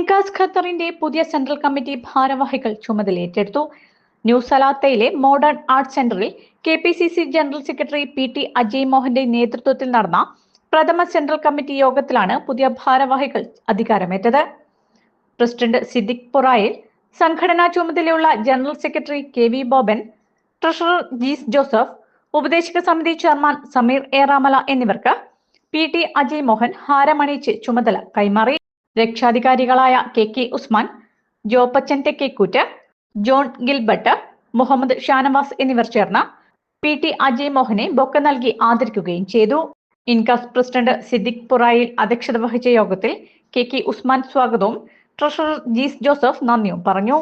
ഇൻകാസ് ഖത്തറിന്റെ പുതിയ central committee ഭാരവാഹികൾ ചുമതലയേറ്റെടുത്തു. ന്യൂ സലാത്തയിലെ മോഡേൺ ആർട്ട് സെന്ററിൽ KPCC general secretary PT Ajay മോഹന്റെ നേതൃത്വത്തിൽ നടന്ന പ്രഥമ സെൻട്രൽ കമ്മിറ്റി യോഗത്തിലാണ് പുതിയ ഭാരവാഹികൾ അധികാരമേറ്റത്. പ്രസിഡന്റ് സിദ്ദിഖ് പുറായിൽ, സംഘടനാ ചുമതലയുള്ള general secretary KV Boban, treasurer Jees Joseph, ഉപദേശക സമിതി ചെയർമാൻ സമീർ ഏറാമല എന്നിവർക്ക് PT അജയ് മോഹൻ ഹാരമണിയിച്ച് ചുമതല കൈമാറി. രക്ഷാധികാരികളായ KK Usman, Joppachan Thekkekkoottu, John Gilbert, Muhammad Shanavas എന്നിവർ ചേർന്ന് PT അജയ് മോഹനെ ബൊക്കെ നൽകി ആദരിക്കുകയും ചെയ്തു. ഇൻകാസ് പ്രസിഡന്റ് സിദ്ദിഖ് പുറായിൽ അധ്യക്ഷത വഹിച്ച യോഗത്തിൽ KK ഉസ്മാൻ സ്വാഗതവും ട്രഷറർ ജീസ് ജോസഫ് നന്ദിയും പറഞ്ഞു.